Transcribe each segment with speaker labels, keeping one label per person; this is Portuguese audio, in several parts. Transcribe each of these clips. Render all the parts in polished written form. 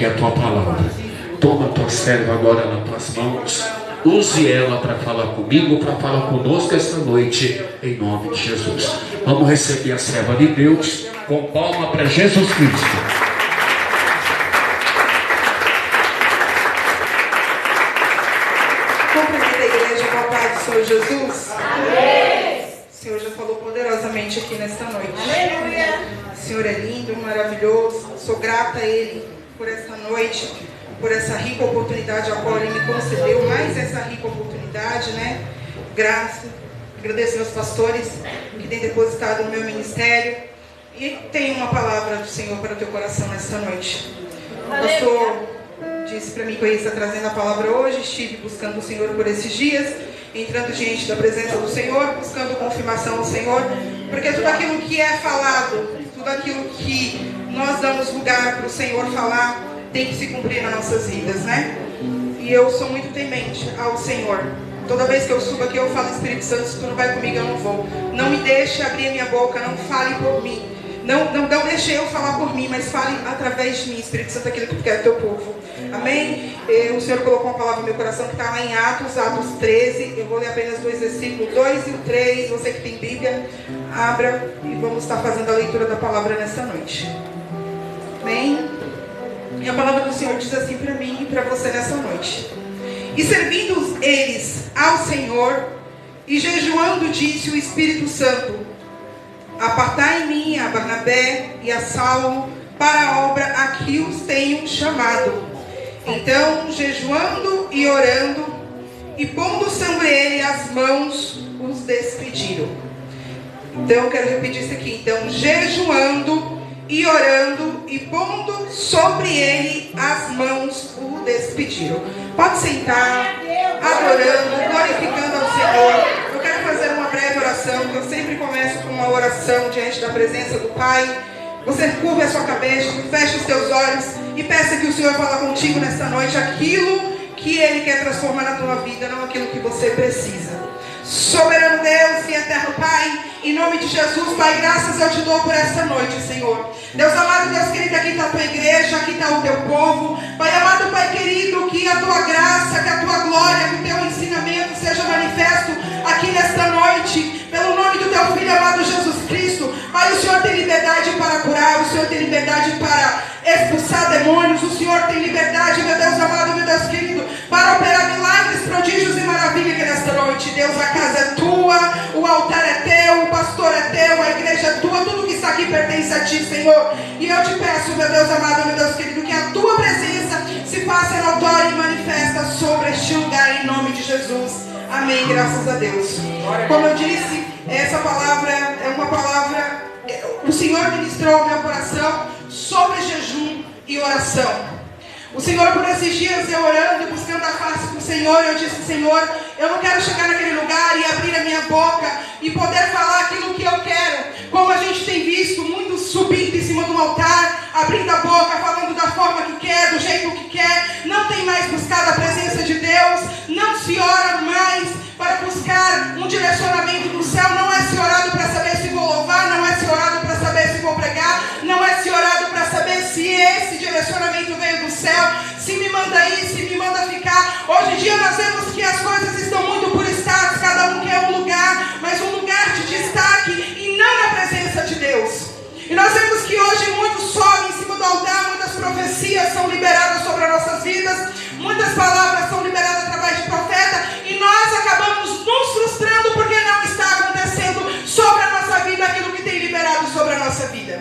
Speaker 1: aqui a tua palavra. Toma a tua serva agora nas tuas mãos. Use ela para falar comigo, para falar conosco esta noite, em nome de Jesus. Vamos receber a serva de Deus com palma para Jesus Cristo.
Speaker 2: Cumprimenta a igreja com a paz do Senhor Jesus.
Speaker 3: Amém.
Speaker 2: O Senhor já falou poderosamente aqui nesta noite.
Speaker 3: Aleluia.
Speaker 2: O Senhor é lindo, maravilhoso. Sou grata a Ele por esta noite, por essa rica oportunidade a qual Ele me concedeu, mais essa rica oportunidade, né? Graça. Agradeço meus pastores que têm depositado no meu ministério. E tenho uma palavra do Senhor para o teu coração nesta noite. O pastor disse para mim que eu ia estar trazendo a palavra hoje. Estive buscando o Senhor por esses dias, entrando diante da presença do Senhor, buscando confirmação do Senhor, porque tudo aquilo que é falado, tudo aquilo que nós damos lugar para o Senhor falar, tem que se cumprir nas nossas vidas, né? E eu sou muito temente ao Senhor. Toda vez que eu subo aqui eu falo: Espírito Santo, se tu não vai comigo eu não vou. Não me deixe abrir a minha boca, não fale por mim. Não deixe eu falar por mim, mas fale através de mim, Espírito Santo, aquilo que tu quer do teu povo. Amém? O Senhor colocou uma palavra no meu coração que está lá em Atos 13. Eu vou ler apenas 2 versículos, 2 e o 3. Você que tem Bíblia, abra e vamos estar fazendo a leitura da palavra nesta noite. Amém? E a palavra do Senhor diz assim para mim e para você nessa noite: E servindo eles ao Senhor e jejuando, disse o Espírito Santo: Apartai em mim a Barnabé e a Saulo para a obra a que os tenho chamado. Então, jejuando e orando e pondo sobre ele as mãos, os despediram. Então, eu quero repetir isso aqui. Então, jejuando e orando e pondo sobre ele as mãos, o despediram. Pode sentar, adorando, glorificando ao Senhor. Eu quero fazer uma breve oração, que eu sempre começo com uma oração diante da presença do Pai. Você curve a sua cabeça, feche os teus olhos e peça que o Senhor fale contigo nesta noite aquilo que Ele quer transformar na tua vida, não aquilo que você precisa. Soberano Deus e eterno Pai, em nome de Jesus, Pai, graças eu te dou por esta noite, Senhor. Deus amado, Deus querido, aqui está a tua igreja, aqui está o teu povo. Pai amado, Pai querido, que a tua graça, que a tua glória, que o teu ensinamento seja manifesto aqui nesta noite, pelo nome do teu Filho amado Jesus Cristo. Pai, o Senhor tem liberdade para curar, o Senhor tem liberdade para expulsar demônios, o Senhor tem liberdade, meu Deus amado, meu Deus querido, para operar milagres, prodígios e maravilhas aqui nesta noite. Deus, a casa é tua, o altar é teu, o pastor é teu, a igreja é tua, tudo que está aqui pertence a ti, Senhor. E eu te peço, meu Deus amado, meu Deus querido, que a tua presença se faça notória e manifesta sobre este lugar, em nome de Jesus. Amém, graças a Deus. Como eu disse, essa palavra é uma palavra, o Senhor ministrou ao meu coração sobre jejum e oração. O Senhor, por esses dias, eu orando e buscando a face do Senhor, eu disse: Senhor, eu não quero chegar naquele lugar e abrir a minha boca e poder falar aquilo que eu quero, como a gente tem visto muitos subindo em cima do altar, abrindo a boca, falando da forma que quer, do jeito que quer. Não tem mais buscado a presença de Deus, não se ora mais para buscar um direcionamento do céu, não é se orado para saber se vou louvar, não é se orado para saber se vou pregar, não é se orado para saber se esse direcionamento veio do céu, se me manda ir, se me manda ficar. Hoje em dia nós vemos que as coisas estão muito por status, cada um quer um lugar, mas um lugar de destaque e não na presença de Deus. E nós vemos que hoje muitos sobem em cima do altar, muitas profecias são liberadas sobre as nossas vidas, muitas palavras são liberadas através de profeta, e nós acabamos nos frustrando porque não está acontecendo sobre a nossa vida aquilo que tem liberado sobre a nossa vida.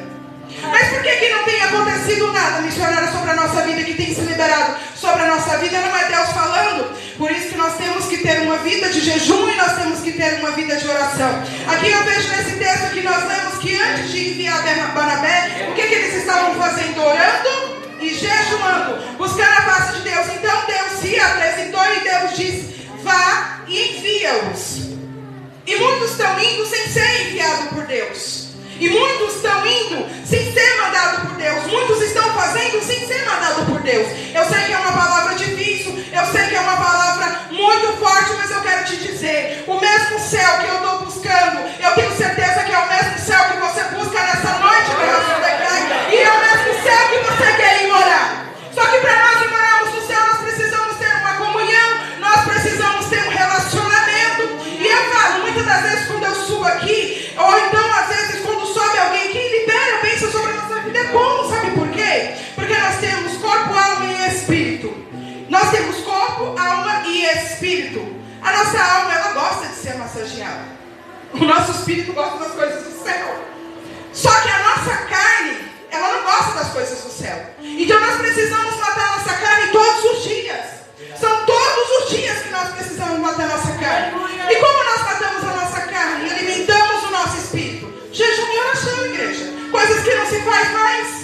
Speaker 2: Mas por que não tem acontecido nada, missionária, sobre a nossa vida, que tem se liberado sobre a nossa vida? Não é Deus falando? Por isso que nós temos que ter uma vida de jejum e nós temos que ter uma vida de oração. Aqui eu vejo nesse texto que nós lemos que antes de enviar Barnabé, o que eles estavam fazendo? Orando e jejuando, buscando a face de Deus. Então Deus se apresentou e Deus disse: vá e envia-os. E muitos estão indo sem ser enviados por Deus. E muitos estão indo sem ser mandados por Deus. Muitos estão fazendo sem ser mandados por Deus. Eu sei que é uma palavra difícil, eu sei que é uma palavra muito forte, mas eu quero te dizer, o mesmo céu que eu estou buscando, eu tenho certeza que é o mesmo céu que você busca nessa noite, e é o mesmo céu que você quer ir morar. Só que espírito, a nossa alma, ela gosta de ser massageada. O nosso espírito gosta das coisas do céu. Só que a nossa carne, ela não gosta das coisas do céu. Então nós precisamos matar a nossa carne todos os dias. São todos os dias que nós precisamos matar a nossa carne. E como nós matamos a nossa carne e alimentamos o nosso espírito? Jejum e oração, igreja. Coisas que não se faz mais.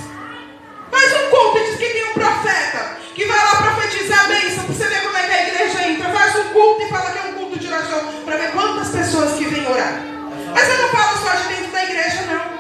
Speaker 2: Faz um culto e diz que tem um profeta que vai lá profetizar a bênção, para você ver como é que a igreja entra. Faz um culto e fala que é um culto de oração, para ver quantas pessoas que vêm orar. Mas eu não falo só de dentro da igreja, não.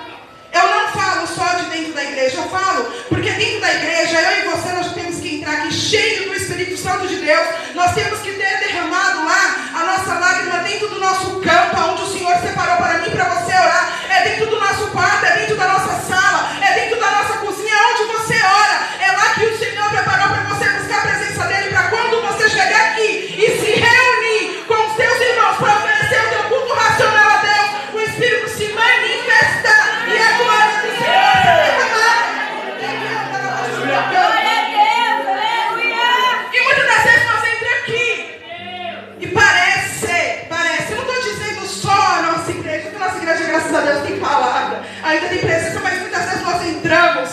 Speaker 2: Eu não falo só de dentro da igreja, eu falo porque dentro da igreja, eu e você, nós temos que entrar aqui cheio do Espírito Santo de Deus. Nós temos que ter derramado lá a nossa lágrima dentro do nosso campo, onde o Senhor separou para mim, para você orar. É dentro do nosso quarto, é dentro da nossa sala, é dentro da nossa cozinha, é onde você ora. É lá que o Senhor preparou para você buscar a presença dEle, para quando você chegar aqui e se reunir com os seus irmãos para oferecer o teu culto racional a Deus, o Espírito se manifesta e a glória do Senhor se derramar. E muitas das vezes nós entramos aqui e parece, eu não estou dizendo só a nossa igreja, porque a nossa igreja, graças a Deus, tem palavra, ainda tem presença, mas muitas vezes nós entramos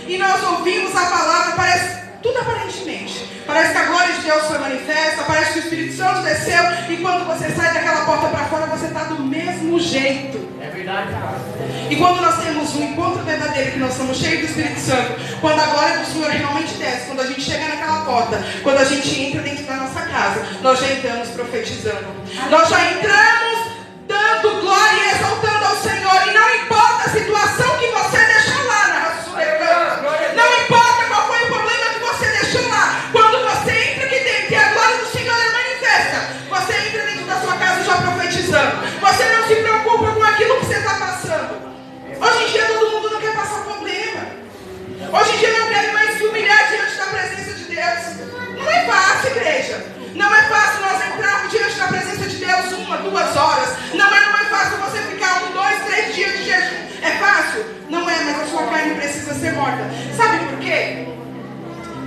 Speaker 2: e nós ouvimos a palavra, parece tudo aparentemente. Parece que a glória de Deus foi manifesta, parece que o Espírito Santo desceu, e quando você sai daquela porta para fora, você está do mesmo jeito.
Speaker 4: É verdade, cara.
Speaker 2: E quando nós temos um encontro verdadeiro, que nós somos cheios do Espírito Santo, quando a glória do Senhor realmente desce, quando a gente chega naquela porta, quando a gente entra dentro da nossa casa, nós já entramos profetizando. Nós já entramos dando glória e exaltando ao Senhor. E não importa a situação que você deixou lá na Rassulecana, não importa qual foi o problema que você deixou lá, quando você entra aqui dentro e a glória do Senhor é manifesta, você entra dentro da sua casa já profetizando. Você não se preocupa com aquilo que você está passando. Hoje em dia todo mundo não quer passar problema. Hoje em dia não quer mais se humilhar diante da presença de Deus. Não é fácil, igreja. Não é fácil nós entrarmos diante da presença de Deus 1, 2 horas. Não é fácil você ficar 1, 2, 3 dias de jejum. É fácil? Não é, mas a sua carne precisa ser morta. Sabe por quê?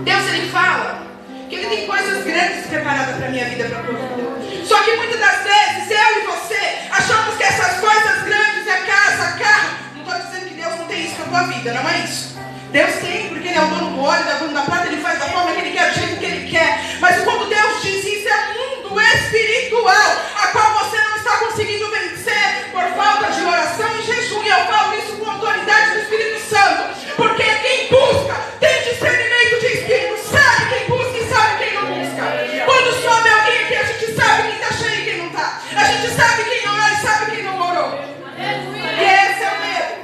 Speaker 2: Deus, Ele fala que Ele tem coisas grandes preparadas para a minha vida, para a tua vida. Só que muitas das vezes, eu e você, achamos que essas coisas grandes é casa, carro. Não estou dizendo que Deus não tem isso para a tua vida, não é isso. Deus tem, porque Ele é o dono do óleo, dono da prata, Ele faz da forma que Ele quer, do jeito que Ele quer. Mas quando Deus diz isso, é mundo espiritual, a qual você não está conseguindo vencer por falta de oração e jejum. E eu falo isso com autoridade do Espírito Santo, porque quem busca tem discernimento de espírito, sabe quem busca e sabe quem não busca. Quando sobe alguém aqui, a gente sabe quem está cheio e quem não está. A gente sabe quem orou e sabe quem não orou. E esse é o medo.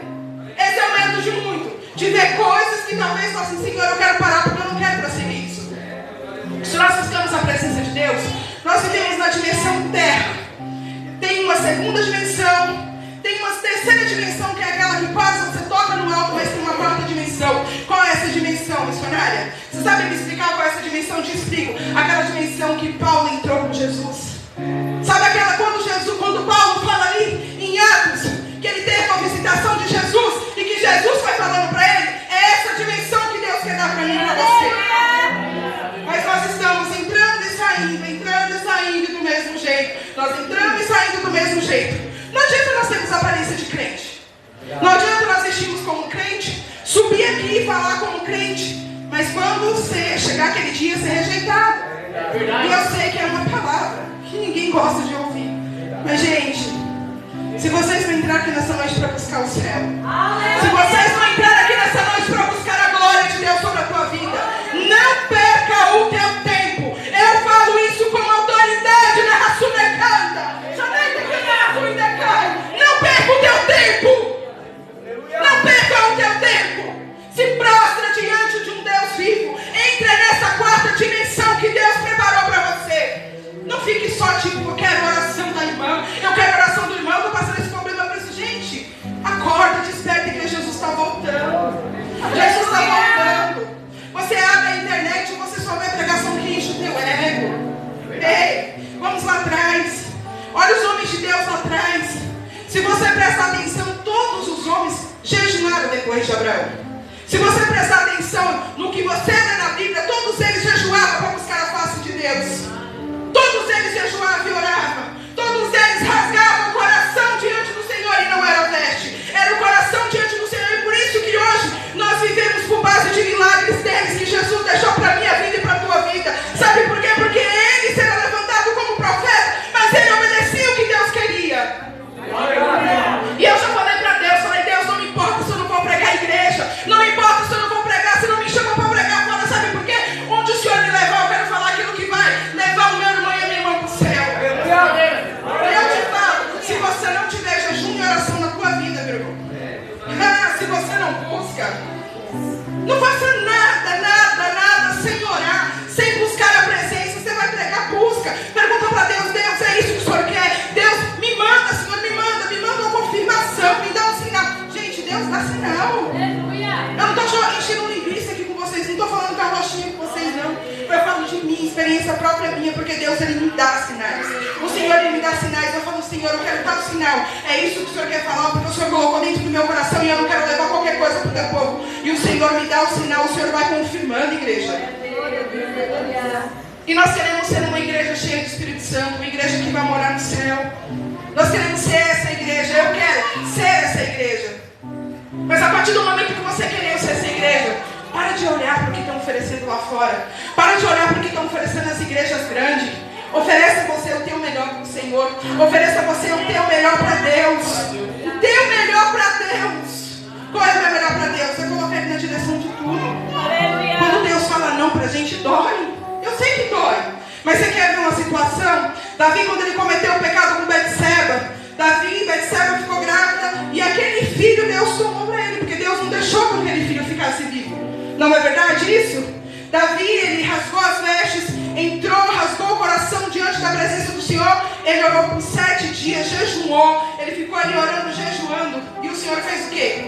Speaker 2: Esse é o medo de muito. De ver coisas que talvez nós assim, Senhor, eu quero parar porque eu não quero prosseguir isso. Se nós buscamos a presença de Deus, nós vivemos na dimensão terra. Tem uma segunda dimensão, tem uma terceira dimensão, que é aquela que quase você toca no alto, mas tem uma quarta dimensão. Qual é essa dimensão, missionária? Você sabe me explicar qual é essa dimensão? Te explico. Aquela dimensão que Paulo entrou com Jesus. Sabe aquela quando Paulo fala ali em Atos, que ele teve uma visitação de Jesus e que Jesus foi falando para ele? É essa dimensão que Deus quer dar para mim e para você. Mas nós estamos entrando e saindo do mesmo jeito. Nós entrando e saindo do mesmo jeito. Não adianta nós termos aparência de crente. Não adianta nós vestirmos como crente, subir aqui e falar como crente, mas quando você chegar aquele dia, ser rejeitado. E eu sei que é uma palavra que ninguém gosta de ouvir. Mas, gente, se vocês não entrarem aqui nessa noite para buscar o céu, se vocês não entrarem aqui nessa noite para buscar a glória de Deus sobre a tua vida, não perca o teu tempo. Eu falo isso com autoridade na Rassulecana. Não perca o teu tempo. Não perca o teu tempo. Se prostra diante de um Deus vivo. Entre nessa quarta dimensão que Deus preparou para você. Não fique só tipo, eu quero oração da irmã, eu quero oração do irmão, eu estou passando esse problema para isso. Gente, acorda, desperta que Jesus está voltando. Jesus está busca. Não faça nada sem orar, sem buscar a presença. Você vai pregar, busca. Pergunta para Deus, Deus, é isso que o Senhor quer? Deus, me manda, Senhor, me manda uma confirmação, me dá um sinal. Gente, Deus dá sinal. Eu não estou enchendo linguiça aqui com vocês, não estou falando carrochinha com vocês, não. Eu falo de mim, experiência própria minha, porque Deus, Ele me dá sinais. O Senhor, Ele me dá sinais. Eu falo, Senhor, eu quero tal sinal. É isso que o Senhor quer falar, porque o Senhor colocou dentro do meu coração e eu não quero levar qualquer coisa para o teu povo. E o Senhor me dá o sinal, o Senhor vai confirmando, igreja. E nós queremos ser uma igreja cheia de Espírito Santo, uma igreja que vai morar no céu. Nós queremos ser essa igreja. Eu quero ser essa igreja. Mas a partir do momento que você querer ser essa igreja, para de olhar para o que estão oferecendo lá fora. Para de olhar para o que estão oferecendo as igrejas grandes. Ofereça você o teu melhor para o Senhor. Ofereça você o teu melhor para Deus. O teu melhor para Deus. Qual é o meu melhor para Deus? Eu coloquei Ele na direção de tudo.
Speaker 3: Aleluia.
Speaker 2: Quando Deus fala não para a gente, dói. Eu sei que dói. Mas você quer ver uma situação? Davi, quando ele cometeu o pecado com Betseba, Betseba ficou grávida e aquele filho Deus tomou para ele, porque Deus não deixou que aquele filho ficasse vivo. Não é verdade isso? Davi, ele rasgou as vestes, entrou, rasgou o coração diante da presença do Senhor. Ele orou por 7 dias, jejuou. Ele ficou ali orando, jejuando. E o Senhor fez o quê?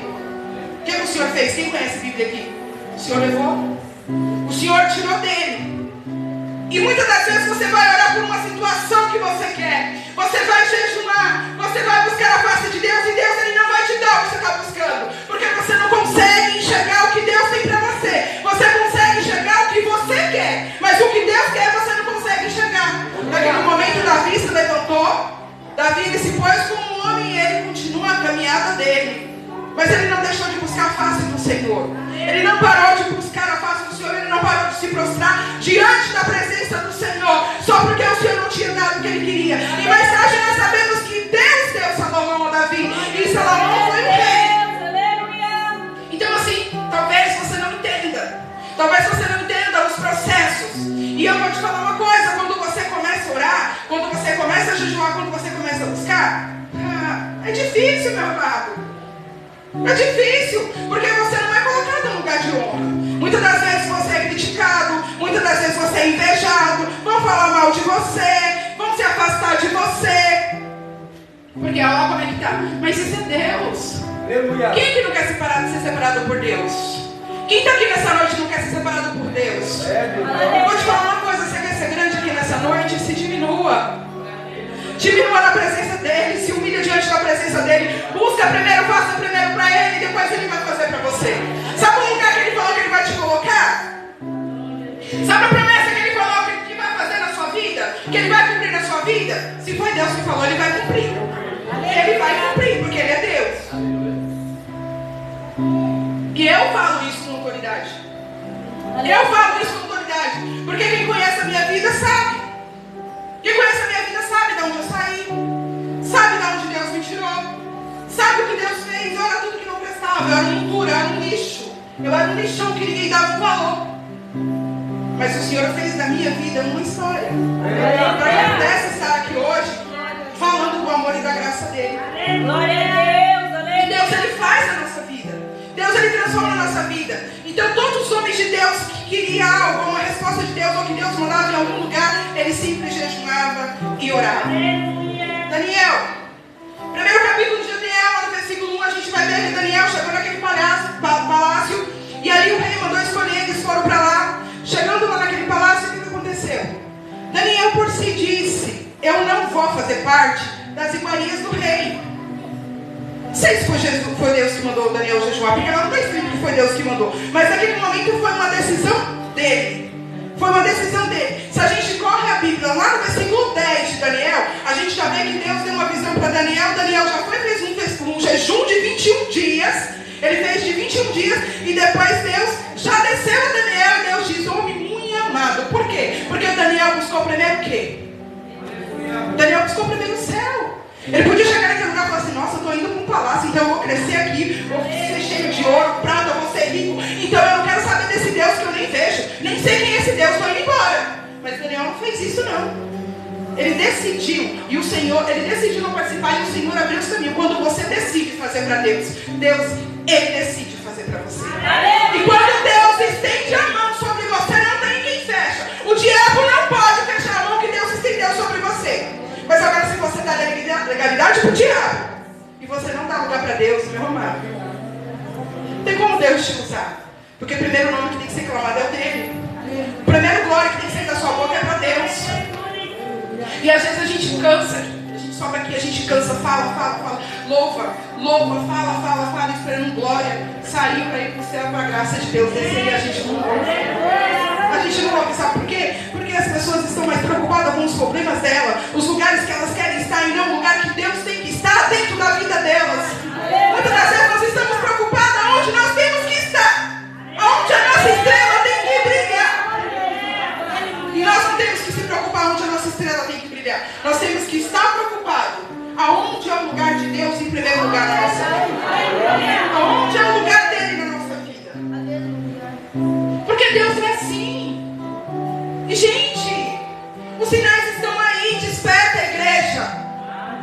Speaker 2: O que o Senhor fez? Quem conhece a Bíblia aqui? O Senhor levou. O Senhor tirou dele. E muitas das vezes você vai orar por uma situação que você quer. Você vai jejuar. Você vai buscar a face de Deus. E Deus, Ele não vai te dar o que você está buscando. Porque você não consegue enxergar o que Deus tem para você. Você consegue enxergar o que você quer. Mas o que Deus quer, você não consegue enxergar. Naquele momento, Davi se levantou. Davi, ele se pôs como um homem e ele continua a caminhada dele. Mas ele não deixou de buscar a face do Senhor. Ele não parou de buscar a face do Senhor. Ele não parou de se prostrar diante da presença do Senhor. Só porque o Senhor não tinha dado o que ele queria. E mais tarde nós sabemos que Deus deu Salomão a Davi. E Salomão foi um rei. Então assim, talvez você não entenda. Talvez você não entenda os processos. E eu vou te falar uma coisa. Quando você começa a orar, quando você começa a jejuar, quando você começa a buscar, é difícil, meu amado. É difícil, porque você não é colocado no lugar de honra. Muitas das vezes você é criticado, muitas das vezes você é invejado, vão falar mal de você, vão se afastar de você. Porque olha como é que tá. Mas isso é Deus. Aleluia. Quem que não quer ser separado por Deus? Quem está aqui nessa noite e não quer ser separado por Deus? Vou te falar uma coisa, você quer ser grande aqui nessa noite? Se diminua. Diminua na presença dEle, se humilha diante da presença dEle. Busca primeiro, faça primeiro para Ele e depois Ele vai fazer para você. Sabe o lugar que Ele falou que Ele vai te colocar? Sabe a promessa que Ele falou que vai fazer na sua vida? Que Ele vai cumprir na sua vida? Se foi Deus que falou, Ele vai cumprir. Ele vai cumprir, porque Ele é Deus. E eu falo isso com autoridade. Eu falo isso com autoridade. Porque quem conhece a minha vida sabe. Quem conhece a minha vida sabe de onde eu saí. Sabe de onde Deus me tirou. Sabe o que Deus fez. Eu era tudo que não prestava. Eu era um duro, eu era um lixo. Eu era um lixão que ninguém dava um valor. Mas o Senhor fez da minha vida uma história. Para que eu pudesse estar aqui hoje falando do amor e da graça dEle.
Speaker 3: Glória a Deus.
Speaker 2: E Deus, Ele faz a nossa vida. Deus, Ele transforma a nossa vida. Então todos os homens de Deus que queriam algo, uma resposta de Deus, ou que Deus mandava em algum lugar, ele sempre jejuava e orava. Daniel, primeiro capítulo de Daniel, no versículo 1, a gente vai ver que Daniel chegou naquele palácio, e ali o rei mandou escolher, eles foram para lá. Chegando lá naquele palácio, o que aconteceu? Daniel por si disse: eu não vou fazer parte das iguarias do rei. Não sei se foi Deus que mandou Daniel jejuar, porque ela não está escrito que foi Deus que mandou. Mas naquele momento foi uma decisão dele. Foi uma decisão dele. Se a gente corre a Bíblia lá no versículo 10 de Daniel, a gente já vê que Deus deu uma visão para Daniel. Daniel já fez um jejum de 21 dias. Ele fez de 21 dias e depois Deus já desceu a Daniel e Deus diz: homem muito amado. Por quê? Porque Daniel buscou primeiro o quê? Daniel buscou primeiro o céu. Ele podia chegar naquele lugar e falar assim: nossa, eu estou indo para um palácio, então eu vou crescer aqui, vou ser cheio de ouro, prata, eu vou ser rico. Então eu não quero saber desse Deus que eu nem vejo, nem sei quem é esse Deus, estou indo embora. Mas Daniel não fez isso não. Ele decidiu, e o Senhor, ele decidiu não participar, e o Senhor abriu os caminhos. Quando você decide fazer para Deus, Deus, Ele decide fazer para você. E quando Deus estende a mão sobre você, não tem quem fecha. O diabo não pode fechar a mão que Deus estendeu sobre você. Mas agora, se você dá legalidade para o diabo e você não dá lugar para Deus, meu amado, não tem como Deus te usar. Porque o primeiro nome que tem que ser clamado é o dele. O primeiro glória que tem que sair da sua boca é para Deus. E às vezes a gente cansa. A gente sobe aqui, a gente cansa, fala, louva, fala, esperando glória. Saiu para ir para o céu, para a graça de Deus descer, e a gente não ouve. A gente não ouve, sabe por quê? Porque as pessoas estão mais preocupadas com os problemas dela, os lugares que elas querem estar, e não o lugar que Deus tem que estar dentro da vida delas. Muitas das vezes nós estamos preocupados aonde nós temos que estar, aonde a nossa estrela tem que brilhar. E nós não temos que se preocupar onde a nossa estrela tem que brilhar. Nós temos que estar preocupados aonde é o lugar de Deus em primeiro lugar na nossa vida. Aonde é o lugar dele na nossa vida. Porque Deus é assim. E gente, os sinais estão aí. Desperta a igreja.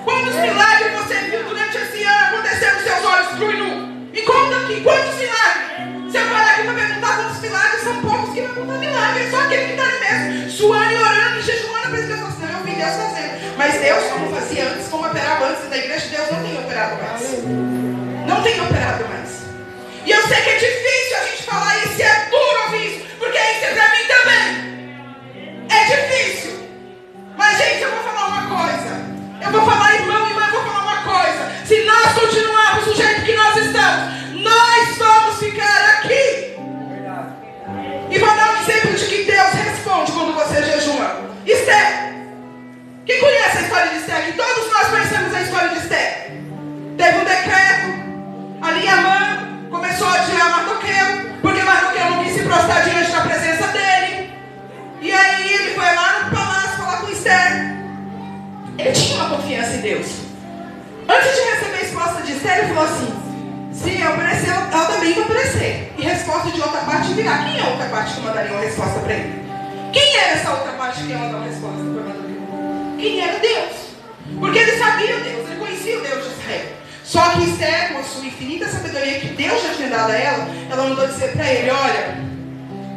Speaker 2: Quantos milagres você viu durante esse ano acontecer nos seus olhos cru e nu? Me conta aqui, quantos milagres? Se eu parar aqui para perguntar quantos milagres, são poucos que vão contar milagres. Só aquele que está ali mesmo, suando e orando e jejuando para Deus. Eu vi Deus fazendo. Mas Deus, como fazia antes, como operava antes da igreja, Deus não tem operado mais. Não tem operado mais. E eu sei que é difícil a gente falar isso, e é duro ouvir isso, porque isso é para mim também. É difícil. Mas, gente, eu vou falar uma coisa. Eu vou falar, irmã, eu vou falar uma coisa. Se nós continuarmos do jeito que nós estamos, nós vamos ficar aqui. E vou dar um exemplo de que Deus responde quando você jejuma. Esther. Quem conhece a história de Esther aqui? Todos nós conhecemos a história de Esther. Teve um decreto. Ali Amã começou a odiar Mardoqueu, porque Mardoqueu não quis se prostrar diante da presença dele. E aí ele foi lá no palácio falar com Esther. Ele tinha uma confiança em Deus. Antes de receber a resposta de Esther, ele falou assim: se eu obedecer, ela também vai obedecer. E resposta de outra parte virá. Quem é a outra parte que mandaria uma resposta para ele? Quem era essa outra parte que ia mandar uma resposta para Mardoqueu? Quem era Deus? Porque ele sabia Deus, ele conhecia o Deus de Israel. Só que Esther, com a sua infinita sabedoria que Deus já tinha dado a ela mandou dizer para ele: olha,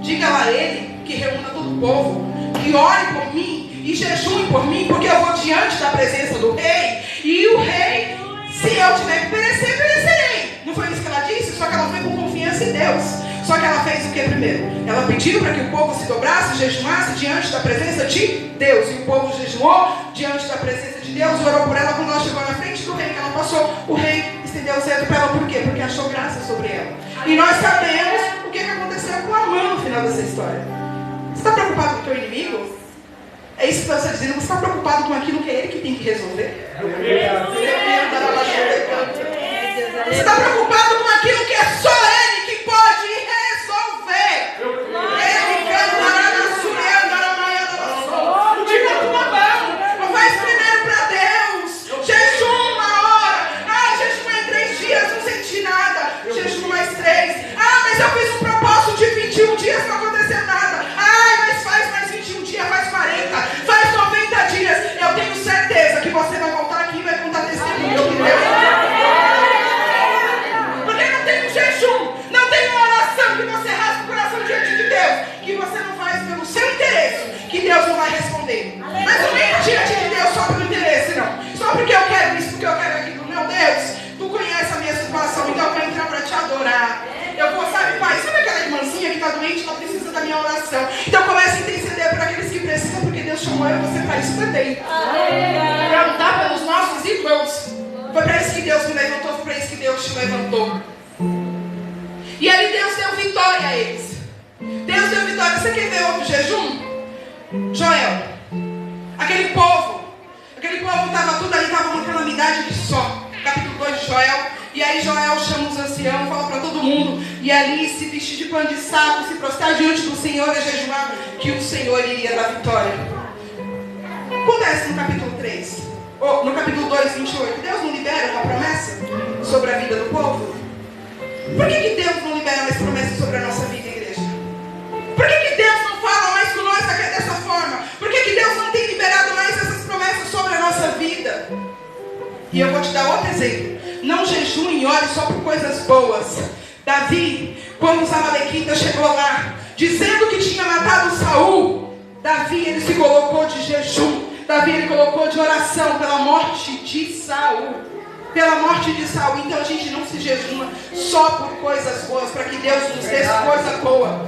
Speaker 2: diga lá a ele que reúna todo o povo, que ore por mim e jejue por mim, porque eu vou diante da presença do rei, e o rei, se eu tiver que perecer, perecerei. Não foi isso que ela disse? Só que ela foi com confiança em Deus. Só que ela fez o que primeiro? Ela pediu para que o povo se dobrasse, jejuasse diante da presença de Deus. E o povo jejuou diante da presença de Deus, orou por ela. Quando ela chegou na frente do rei, que ela passou, o rei estendeu o cetro para ela. Por quê? Porque achou graça sobre ela. E nós sabemos o que aconteceu com Amã no final dessa história. Você está preocupado com o teu inimigo? É isso que Deus está dizendo. Você está preocupado com aquilo que é ele que tem que resolver? Você está preocupado com aquilo que é só ele que pode resolver? Ele cantará na sua andaramanha. Diga a tua mão. Não faz primeiro para Deus. Jejum uma hora. Ah, jejum em 3 dias, não senti nada. Jejum mais 3. Ah, mas eu fiz um propósito de 21 dias, não aconteceu nada. Ah, mas faz mais 21 dias, faz 40, faz 90 dias. Eu tenho certeza que você vai voltar aqui e vai contar testemunho que Deus. Jejum, não tem uma oração que você rasga o coração diante de Deus, que você não faz pelo seu interesse, que Deus não vai responder. Mas não vem diante de Deus só pelo interesse, não. Só porque eu quero isso, porque eu quero aquilo. Meu Deus, tu conhece a minha situação, então eu vou entrar para te adorar. Eu vou, sabe, pai, sabe aquela irmãzinha que está doente, ela precisa da minha oração. Então começa a interceder por aqueles que precisam, porque Deus chamou eu e você para isso também. Para lutar pelos nossos irmãos. Foi para isso que Deus me levantou, foi para isso que Deus te levantou. E ali Deus deu vitória a eles. Deus deu vitória. Você quer ver outro jejum? Joel. Aquele povo estava tudo ali, estava uma calamidade que só. Capítulo 2 de Joel. E aí Joel chama os anciãos, fala para todo mundo. E ali se vestir de pano de saco, se prostrar diante do Senhor e jejuar, que o Senhor iria dar vitória. Acontece no capítulo 3. Ou no capítulo 2, 28. Deus não libera uma promessa sobre a vida do povo? Por que Deus não libera mais promessas sobre a nossa vida, igreja? Por que Deus não fala mais com nós dessa forma? Por que Deus não tem liberado mais essas promessas sobre a nossa vida? E eu vou te dar outro exemplo. Não jejue e ore só por coisas boas. Davi, quando os amalequitas chegou lá, dizendo que tinha matado Saul, Davi ele se colocou de jejum, Davi ele colocou de oração pela morte de Saul. Pela morte de Saul. Então a gente não se jejuma só por coisas boas, para que Deus nos dê coisa boa.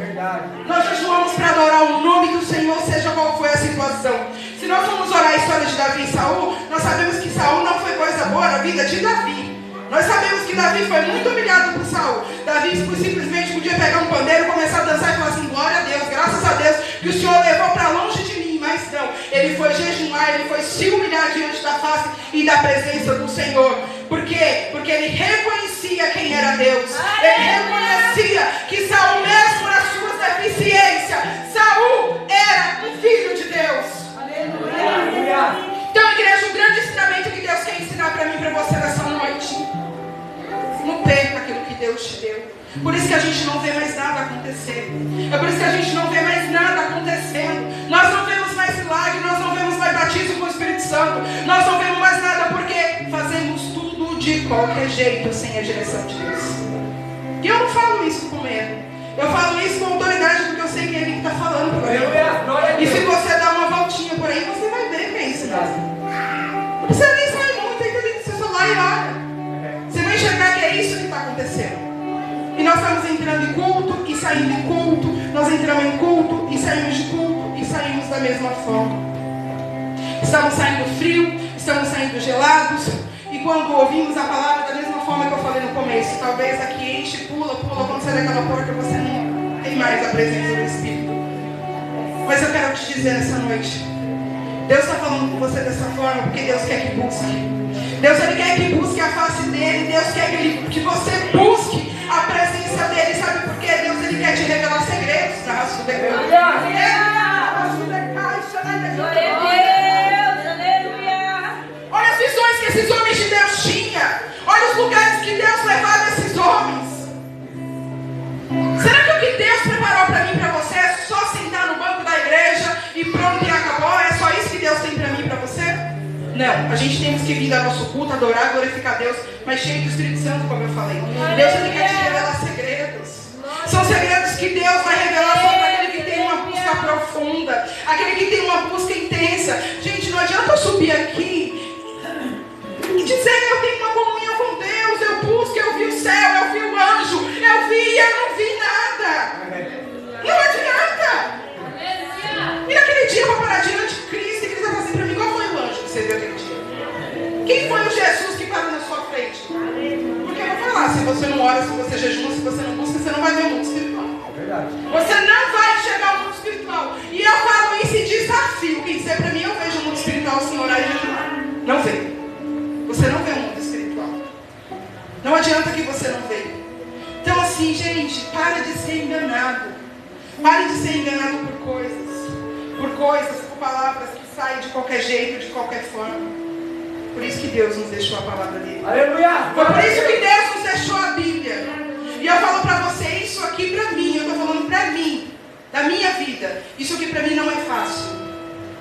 Speaker 2: Nós jejuamos para adorar o nome do Senhor, seja qual for a situação. Se nós vamos orar a história de Davi e Saul, nós sabemos que Saul não foi coisa boa na vida de Davi. Nós sabemos que Davi foi muito humilhado por Saul. Davi simplesmente podia pegar um pandeiro, começar a dançar e falar assim: glória a Deus, graças a Deus que o Senhor levou para longe de mim. Mas não, ele foi jejuar, ele foi se humilhar diante da face e da presença do Senhor. Por quê? Porque ele reconhecia quem era Deus. Ele reconhecia que Saul, mesmo nas suas deficiências, Saul era um filho de Deus. Então, igreja, um grande ensinamento que Deus quer ensinar para mim e para você nessa noite: não perca aquilo que Deus te deu. Por isso que a gente não vê mais nada acontecer. É por isso que a gente não vê mais nada acontecendo. Nós não vemos mais milagre, nós não vemos mais batismo com o Espírito Santo. Nós não vemos mais nada porque fazemos tudo de qualquer jeito, sem a direção de Deus. E eu não falo isso com medo. Eu falo isso com autoridade porque eu sei quem é que está falando por aí. E se você dar uma voltinha por aí, você vai ver quem é esse mesmo. Não precisa nem sair muito, entra dentro do seu celular e olha. Você vai enxergar que é isso que está acontecendo. E nós estamos entrando em culto e saindo em culto. Nós entramos em culto e saímos de culto e saímos da mesma forma. Estamos saindo frio, estamos saindo gelados. E quando ouvimos a palavra, da mesma forma que eu falei no começo, talvez aqui enche, pula, quando sai daquela porta você não tem mais a presença do Espírito. Mas eu quero te dizer nessa noite, Deus está falando com você dessa forma porque Deus quer que busque. Deus ele quer que busque a face dele. Deus quer que você busque a presença dele. Sabe por quê? Deus ele quer te revelar segredos da raça do Olha as visões que esses homens de Deus tinham. Olha os lugares que Deus levava esses homens. Será que o que Deus preparou para mim e para você é só sentar no banco da igreja e pronto e acabou? É só isso que Deus tem para mim e para você? Não, a gente temos que vir ao nosso culto, adorar, glorificar Deus, mas cheio do Espírito Santo, como eu falei. Deus ele quer te revelar segredos. São segredos que Deus vai revelar só para aquele que tem uma busca profunda, aquele que tem uma busca intensa. Gente, não adianta eu subir aqui e dizer: eu tenho uma comunhão com Deus, eu busco, eu vi o céu, eu vi o anjo, eu vi e eu não vi nada. Não adianta. E naquele dia eu vou parar diante de Cristo e Cristo vai falar assim para mim: qual foi o anjo que você viu aquele dia? Quem foi o Jesus que parou na sua frente? Porque eu vou falar, se você não ora, se você jejuma, se você não busca, você não vai ver o mundo espiritual. Você não vai enxergar o mundo espiritual. E eu falo isso e desafio. Quem disser para mim: eu vejo o mundo espiritual sem orar e jejuar. Não vê. Você não vê o mundo espiritual. Não adianta que você não vê. Então assim, gente, para de ser enganado. Pare de ser enganado por coisas, por palavras que saem de qualquer jeito, de qualquer forma. Por isso que Deus nos deixou a palavra dele.
Speaker 4: Aleluia!
Speaker 2: Foi por isso que Deus nos deixou a Bíblia. E eu falo para você, isso aqui para mim, eu estou falando para mim, da minha vida. Isso aqui para mim não é fácil.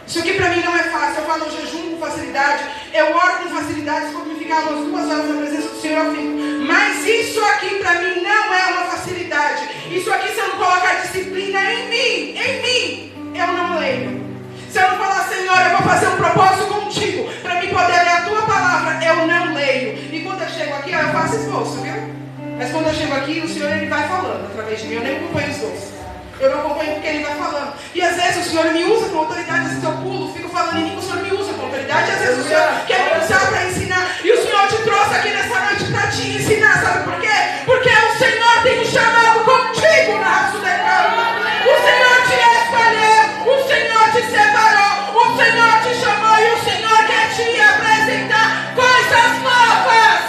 Speaker 2: Isso aqui para mim não é fácil. Eu falo, eu jejum com facilidade, eu oro com facilidade. Se for me ficar umas 2 horas na presença do Senhor, eu fico. Mas isso aqui para mim não é uma facilidade. Isso aqui, se eu não colocar disciplina em mim, eu não leio. Se eu não falar: Senhor, eu vou fazer um propósito contigo para me poder ler a tua palavra, eu não leio. E quando eu chego aqui, eu faço esforço, viu? Mas quando eu chego aqui, o Senhor ele vai falando através de mim. Eu nem acompanho os dois. Eu não acompanho porque ele vai falando. E às vezes o Senhor me usa com autoridade. Às vezes eu pulo, fico falando em mim, o Senhor me usa com autoridade. Às vezes o Senhor quer me usar para ensinar. E o Senhor te trouxe aqui nessa noite para te ensinar. Sabe por quê? Porque o Senhor tem um chamado contigo na raça da cama. O Senhor te escolheu, o Senhor te separou, o Senhor te chamou e o Senhor quer te apresentar coisas novas.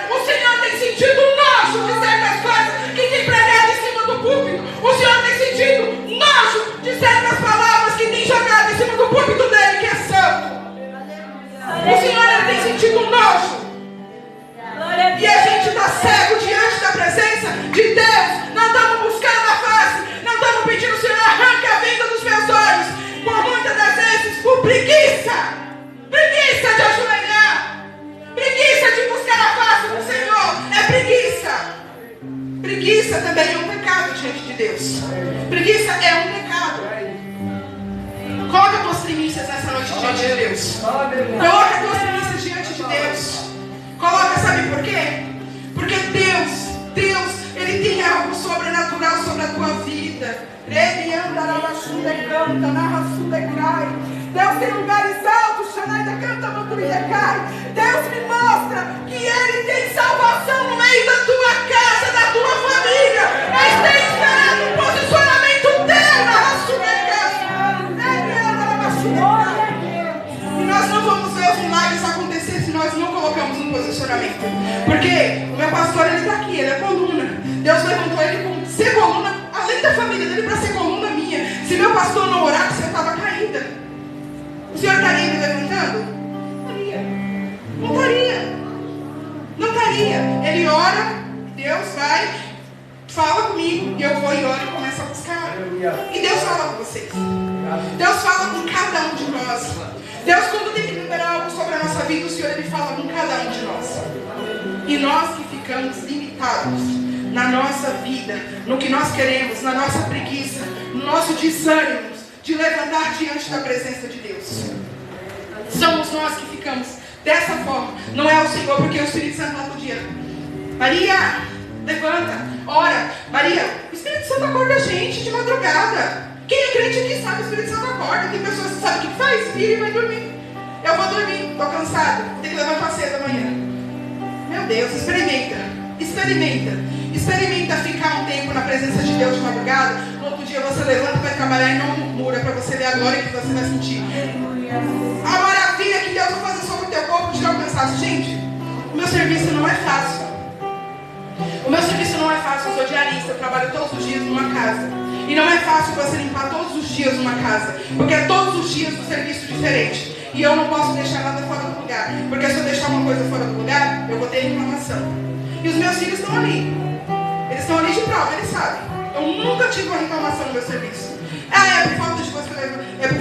Speaker 2: O Senhor tem sentido nojo de certas coisas que tem pregado em cima do púlpito. O Senhor tem sentido nojo de certas palavras que tem jogado em cima do púlpito. Preguiça também é um pecado diante de Deus. Preguiça é um pecado. Coloca tuas primícias nessa noite diante de Deus. Coloca tuas primícias diante de Deus. Coloca, sabe por quê? Porque Deus, Ele tem algo sobrenatural sobre a tua vida. Deus tem lugares altos, Deus me mostra que Ele tem salvação no meio da tua casa, da tua família, mas tem esperado um posicionamento teu na e nós não vamos ver os milagres acontecer se nós não colocamos um posicionamento. Porque o meu pastor, ele está aqui, ele é coluna. Deus levantou ele para ser coluna, além da família dele, para ser coluna minha. Se meu pastor não orasse, eu estava caída. O senhor estaria me levantando? Não estaria. Ele ora, Deus vai, fala comigo, e eu vou e oro e começo a buscar. E Deus fala com vocês. Deus fala com cada um de nós. Deus, quando tem que liberar algo sobre a nossa vida, o Senhor, Ele fala com cada um de nós. E nós que ficamos limitados na nossa vida, no que nós queremos, na nossa preguiça, no nosso desânimo de levantar diante da presença de Deus. Somos nós que ficamos dessa forma. Não é o Senhor, porque o Espírito Santo lá podia. Maria, levanta, ora. Maria, o Espírito Santo acorda a gente de madrugada. Quem é crente aqui sabe, o Espírito Santo acorda. Tem pessoas que sabem o que faz, vira e vai dormir. Eu vou dormir, estou cansado, tenho que levantar cedo amanhã. Meu Deus, experimenta ficar um tempo na presença de Deus de madrugada. No outro dia você levanta, vai trabalhar e não murmura, para você ver a glória que você vai sentir. A maravilha que Deus vai fazer sobre o teu corpo, tirar o cansaço. Gente, o meu serviço não é fácil. Eu sou diarista, eu trabalho todos os dias numa casa. E não é fácil você limpar todos os dias uma casa, porque é todos os dias um serviço diferente. E eu não posso deixar nada fora do lugar, porque se eu deixar uma coisa fora do lugar, eu vou ter reclamação. E os meus filhos estão ali. Eles estão ali de prova, eles sabem. Eu nunca tive uma reclamação no meu serviço. É por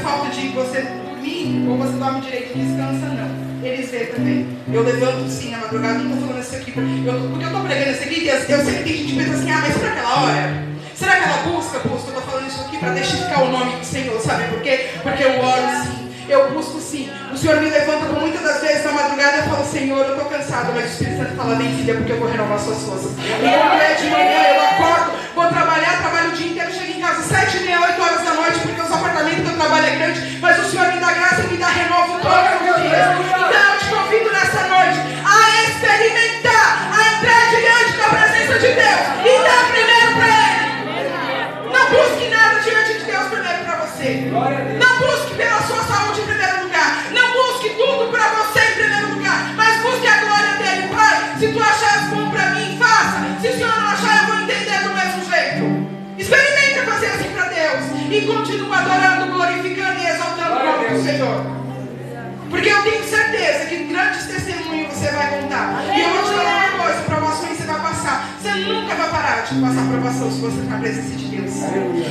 Speaker 2: falta de você dormir, ou você dorme direito e descansa, não. Eles veem também. Eu levanto sim na madrugada, não estou falando isso aqui, porque eu estou pregando isso aqui, e eu sei que tem gente que pensa assim, mas será aquela hora? Será que ela busca? Eu estou falando isso aqui para testificar o nome do Senhor, sabe por quê? Porque eu oro sim, eu busco sim. O Senhor me levanta por muitas das vezes na madrugada, eu falo, Senhor, eu estou cansado, mas o Espírito Santo fala, vem filha, porque eu vou renovar suas forças. E eu de manhã, eu acordo, vou trabalhar, trabalho o dia inteiro, chego em casa 7h30, 8 horas da noite, porque os apartamentos que eu trabalho é grande, mas o Senhor me dá graça e me dá renovo todos os dias. Então eu te convido nessa noite a experimentar, a entrar diante da presença de Deus e dar primeiro para Ele. Não busque nada diante de Deus primeiro para você. Não busque pela sua saúde em primeiro lugar. Não busque tudo para você em primeiro lugar. Mas busque a glória dele. Pai, se tu achares bom para mim, faça. Se o Senhor não achar, eu vou entender do mesmo jeito. Experimenta fazer assim para Deus. E continua adorando, glorificando e exaltando o nome do Senhor. Porque eu tenho certeza que grandes testemunhos você vai contar. E eu vou te falar uma coisa, provações você vai passar. Você nunca vai parar de passar provação se você está na presença de Deus.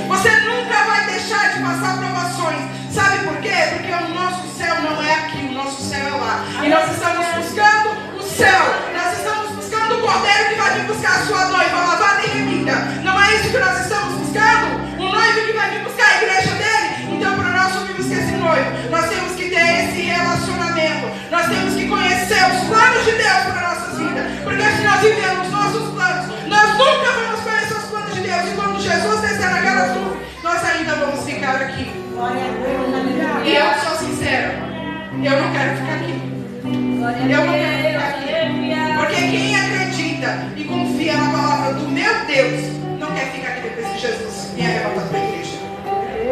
Speaker 2: Você nunca vai deixar de passar provações. Sabe por quê? Porque o nosso céu não é aqui, o nosso céu é lá. E nós estamos buscando o céu. Nós estamos buscando o Cordeiro que vai vir buscar a sua noiva lavada e remida. Não é isso que nós estamos buscando? Um noivo que vai vir buscar a igreja dele? Então, para nós subirmos esse noivo, nós temos que ter esse relacionamento. Nós temos que conhecer os planos de Deus para a nossa vida. Porque se nós vivemos nossos planos, nós nunca vamos conhecer os planos de Deus. E quando Jesus descer na cara azul, nós ainda vamos ficar aqui. E eu sou sincera, eu não quero ficar aqui. Eu não quero ficar aqui. Porque quem acredita e confia na palavra do meu Deus, não quer ficar aqui depois de Jesus me arrebatar para a igreja.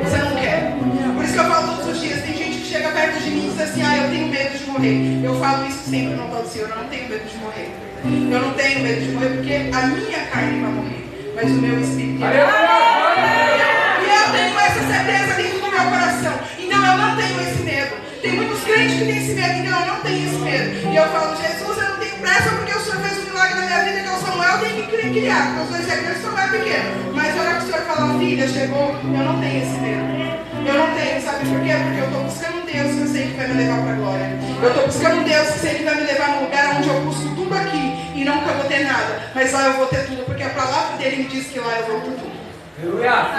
Speaker 2: Você não quer. Por isso que eu falo todos os dias, tem gente que chega perto de mim e diz assim, eu tenho medo de morrer. Eu falo isso sempre no altar do Senhor, eu não tenho medo de morrer. Eu não tenho medo de morrer porque a minha carne vai morrer, mas o meu espírito vai morrer. E eu tenho essa certeza dentro do meu coração. Então eu não tenho esse medo. Tem muitos crentes que têm esse medo, então eu não tenho esse medo. E eu falo, Jesus, eu não tenho pressa porque o Senhor fez um milagre na minha vida, que é o Samuel, eu tenho que criar, porque os dois irmãos são mais pequenos. Mas na hora que o Senhor fala, filha, chegou, eu não tenho esse medo. Eu não tenho, sabe por quê? Porque eu estou buscando um Deus que eu sei que vai me levar para a glória. Eu estou buscando um Deus que sei que vai me levar num lugar onde eu busco tudo aqui. e nunca vou ter nada. Mas lá eu vou ter tudo, porque a palavra dele me diz que lá eu vou ter tudo.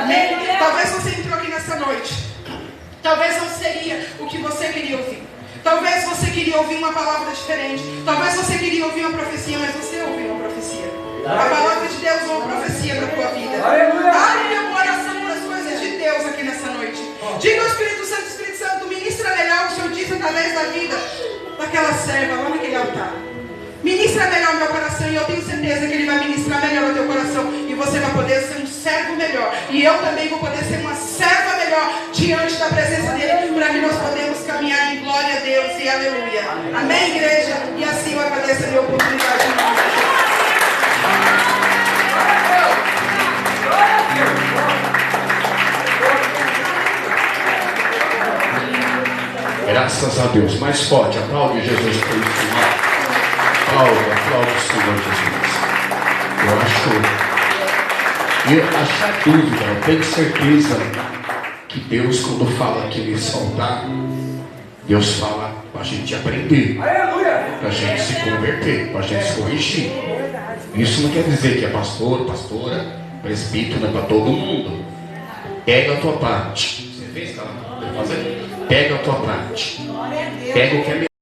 Speaker 2: Amém? Talvez você entrou aqui nessa noite. Talvez não seria o que você queria ouvir. Talvez você queria ouvir uma palavra diferente. Talvez você queria ouvir uma profecia, mas você ouviu uma profecia. A palavra de Deus é uma profecia para a tua vida. Abre teu coração para as coisas de Deus aqui nessa noite. Diga ao Espírito Santo, ministra melhor o que o Senhor disse através da vida daquela serva lá naquele altar. Ministra melhor o meu coração, e eu tenho certeza que Ele vai ministrar melhor o teu coração. E você vai poder ser um servo melhor. E eu também vou poder ser uma serva melhor diante da presença dEle, para que nós podemos caminhar em glória a Deus e aleluia. Amém, igreja? E assim eu agradeço a minha oportunidade.
Speaker 1: Graças a Deus. Mais forte. Aplaude Jesus pelo final. Aplaude o Senhor Jesus. Eu achar dúvida, eu tenho certeza que Deus, quando fala aqui nesse altar, Deus fala para a gente aprender, para a gente se converter, para a gente se corrigir. Isso não quer dizer que é pastor, pastora, presbítero, não é para todo mundo. Pega a tua parte. Você fez, cara? Pega a tua parte. Pega o que é melhor.